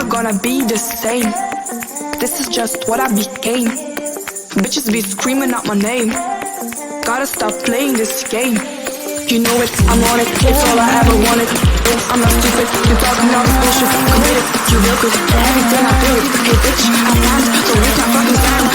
gonna be the same. This is just what I became. Bitches be screaming out my name. Gotta stop playing this game. You know it, I'm on it, it's all I ever wanted. I'm not stupid, you talking all this bullshit. Committed, you real good, everything I feel it. Hey bitch, I pass, so we can fucking stand.